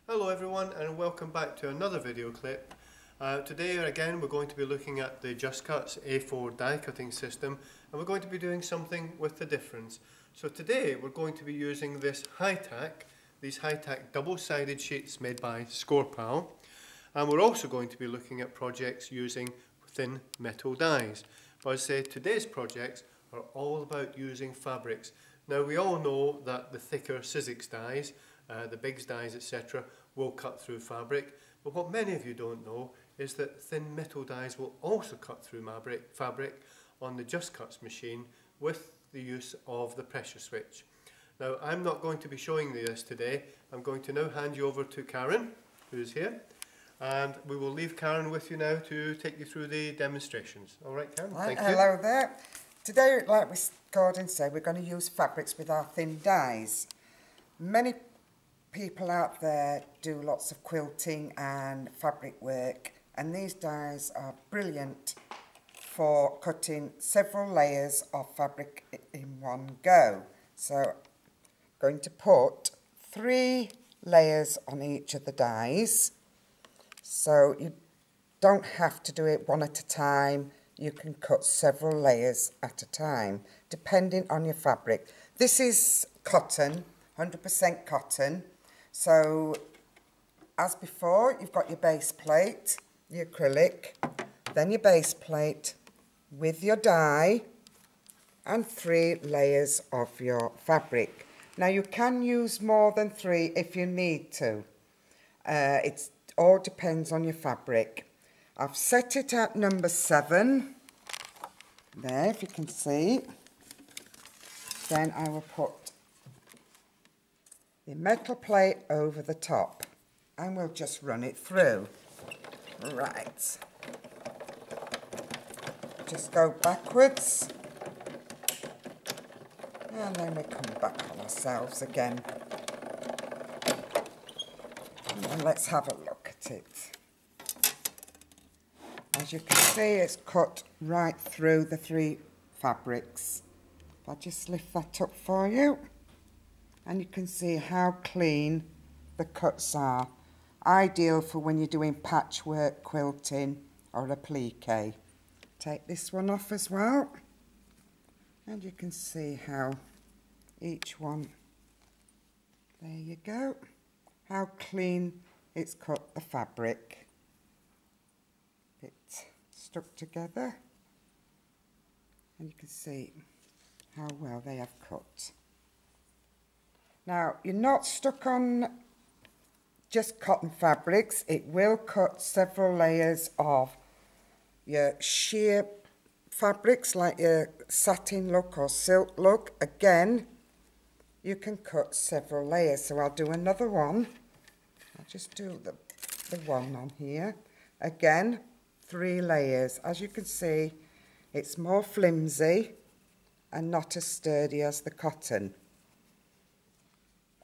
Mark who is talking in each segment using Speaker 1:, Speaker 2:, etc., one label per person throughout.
Speaker 1: Hello everyone and welcome back to another video clip. Today again we're going to be looking at the Jus-Cutz A4 die cutting system, and we're going to be doing something with the difference. So today we're going to be using these high-tack double-sided sheets made by Scorpal, and we're also going to be looking at projects using thin metal dies. But as I say, today's projects are all about using fabrics. Now we all know that the thicker Sizzix dies, the Biggs dies, etc., will cut through fabric, but what many of you don't know is that thin metal dies will also cut through fabric on the Jus-Cutz machine with the use of the pressure switch. Now I'm not going to be showing you this today. I'm going to now hand you over to Karen, who's here, and we will leave Karen with you now to take you through the demonstrations. Alright Karen, thank you.
Speaker 2: Hello there. Today, like Gordon said, we're going to use fabrics with our thin dies. Many people out there do lots of quilting and fabric work, and these dies are brilliant for cutting several layers of fabric in one go. So I'm going to put 3 layers on each of the dies, so you don't have to do it one at a time. You can cut several layers at a time depending on your fabric. This is cotton, 100% cotton. So, as before, you've got your base plate, your acrylic, then your base plate with your die and 3 layers of your fabric. Now, you can use more than 3 if you need to. It all depends on your fabric. I've set it at number 7. There, if you can see. Then I will put the metal plate over the top and we'll just run it through. Right. Just go backwards and then we come back on ourselves again. And let's have a look at it. As you can see, it's cut right through the 3 fabrics. If I just lift that up for you, and you can see how clean the cuts are. Ideal for when you're doing patchwork quilting or applique. Take this one off as well, and you can see how each one, there you go, how clean it's cut the fabric. Bit stuck together, and you can see how well they have cut. Now, you're not stuck on just cotton fabrics. It will cut several layers of your sheer fabrics, like your satin look or silk look. Again, you can cut several layers. So I'll do another one. I'll just do the one on here. Again, 3 layers. As you can see, it's more flimsy and not as sturdy as the cotton.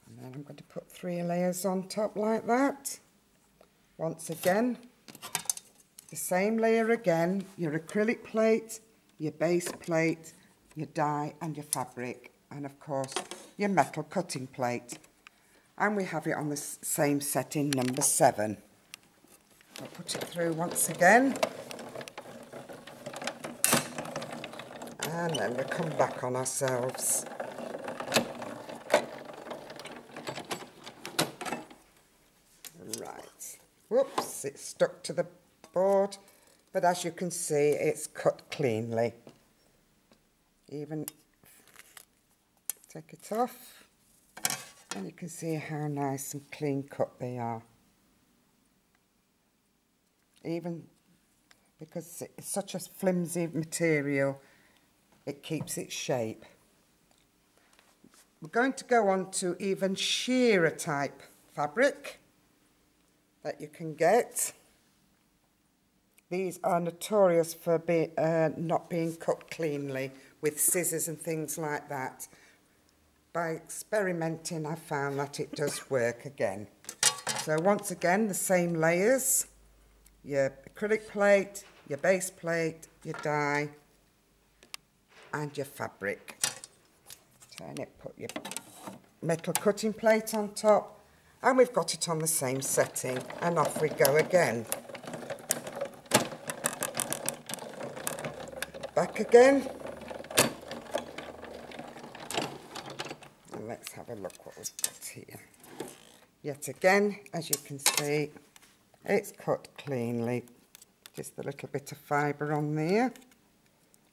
Speaker 2: And then I'm going to put 3 layers on top like that. Once again, the same layer again, your acrylic plate, your base plate, your die and your fabric, and of course your metal cutting plate. And we have it on the same setting, number 7. I'll put it through once again. And then we come back on ourselves. Right. Whoops, it's stuck to the board, but as you can see, it's cut cleanly. Even take it off, and you can see how nice and clean cut they are. Even because it's such a flimsy material, it keeps its shape. We're going to go on to even shearer type fabric that you can get. These are notorious for not being cut cleanly with scissors and things like that. By experimenting, I found that it does work again. So once again, the same layers. Your acrylic plate, your base plate, your die, and your fabric. Turn it, put your metal cutting plate on top, And we've got it on the same setting, and off we go again. Back again. And let's have a look what we've got here. Yet again, as you can see, it's cut cleanly. Just a little bit of fibre on there,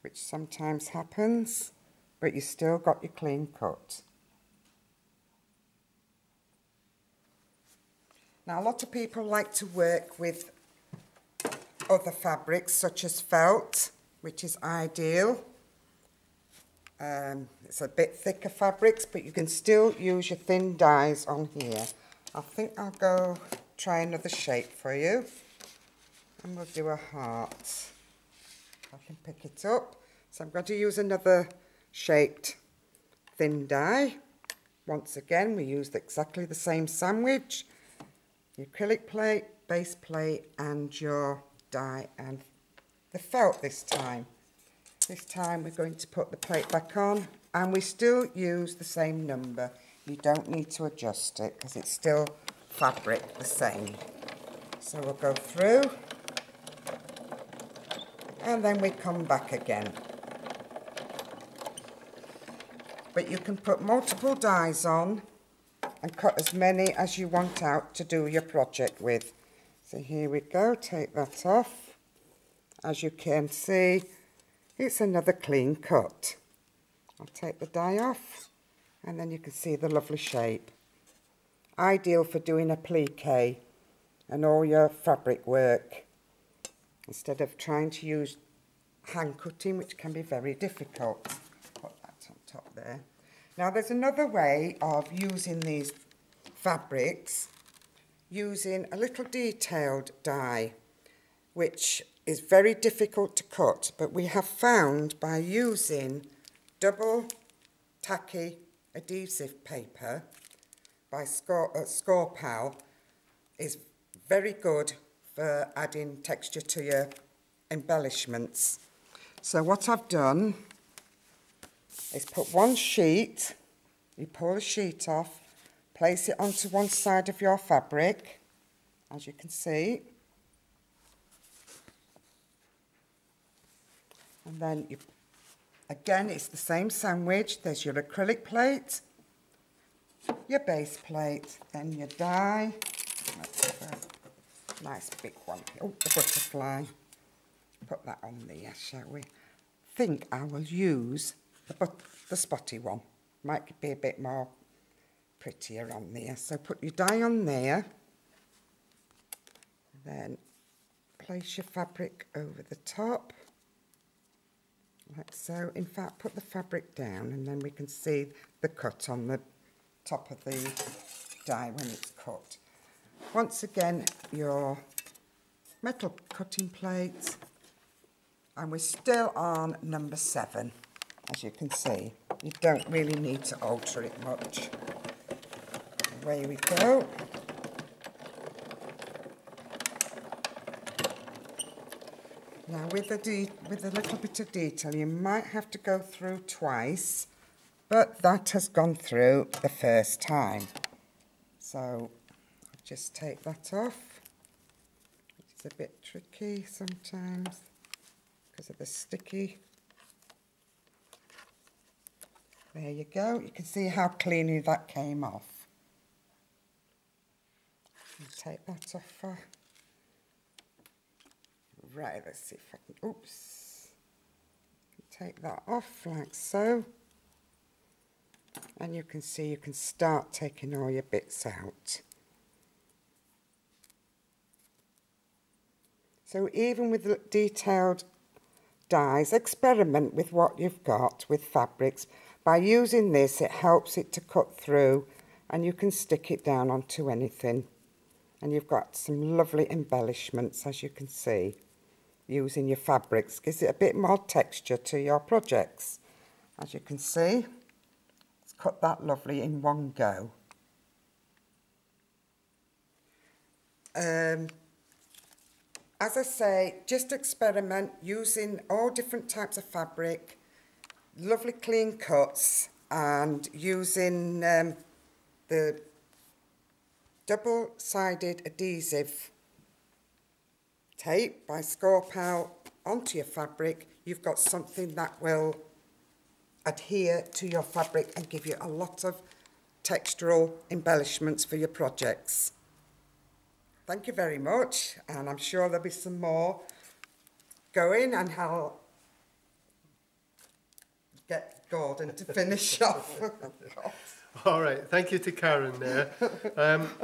Speaker 2: which sometimes happens, but you still got your clean cut. Now, a lot of people like to work with other fabrics, such as felt, which is ideal. It's a bit thicker fabrics, but you can still use your thin dies on here. I think I'll go try another shape for you. And we'll do a heart. I can pick it up. So I'm going to use another shaped thin die. Once again, we used exactly the same sandwich. Your acrylic plate, base plate, and your die and the felt this time. This time we're going to put the plate back on, and we still use the same number. You don't need to adjust it because it's still fabric the same. So we'll go through, and then we come back again. But you can put multiple dies on and cut as many as you want out to do your project with. So here we go, take that off. As you can see, it's another clean cut. I'll take the die off, and then you can see the lovely shape. Ideal for doing applique and all your fabric work, instead of trying to use hand cutting, which can be very difficult. Put that on top there. Now there's another way of using these fabrics, using a little detailed die, which is very difficult to cut, but we have found by using double tacky adhesive paper by Score is very good for adding texture to your embellishments. So what I've done is put one sheet, you pull the sheet off, place it onto one side of your fabric, as you can see, and then you, again it's the same sandwich. There's your acrylic plate, your base plate, then your die. Let's have a nice big one. Oh, the butterfly. Put that on there, shall we? Think I will use the spotty one. Might be a bit more prettier on there. So put your die on there. Then place your fabric over the top. Like so. In fact, put the fabric down, and then we can see the cut on the top of the die when it's cut. Once again, your metal cutting plate, and we're still on number 7. As you can see, you don't really need to alter it much. Away we go. Now with a little bit of detail, you might have to go through twice, but that has gone through the first time. So I'll just take that off, which is a bit tricky sometimes because of the sticky. There you go. You can see how cleanly that came off. Take that off. Right, let's see if I can, oops. Take that off like so. And you can see you can start taking all your bits out. So even with the detailed dies, experiment with what you've got with fabrics. By using this, it helps it to cut through, and you can stick it down onto anything. And you've got some lovely embellishments, as you can see, using your fabrics. Gives it a bit more texture to your projects. As you can see, it's cut that lovely in one go. As I say, just experiment using all different types of fabric, lovely clean cuts, and using the double-sided adhesive tape by Scorpel onto your fabric, you've got something that will adhere to your fabric and give you a lot of textural embellishments for your projects. Thank you very much, and I'm sure there'll be some more going, and I'll get Gordon to finish off.
Speaker 1: All right, thank you to Karen there.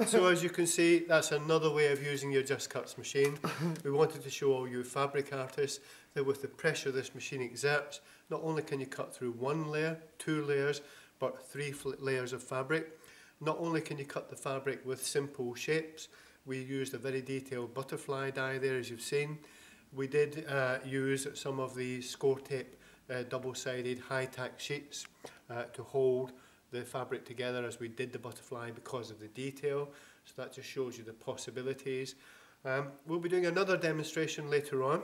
Speaker 1: So as you can see, that's another way of using your Jus-Cutz machine. We wanted to show all you fabric artists that with the pressure this machine exerts, not only can you cut through one layer, 2 layers, but 3 layers of fabric. Not only can you cut the fabric with simple shapes, we used a very detailed butterfly die there, as you've seen. We did use some of the score tape double-sided high-tack sheets to hold the fabric together as we did the butterfly because of the detail. So that just shows you the possibilities. We'll be doing another demonstration later on,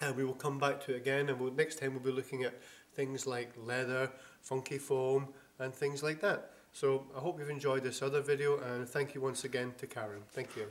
Speaker 1: and we will come back to it again, and next time we'll be looking at things like leather, funky foam and things like that. So I hope you've enjoyed this other video, and thank you once again to Karen. Thank you.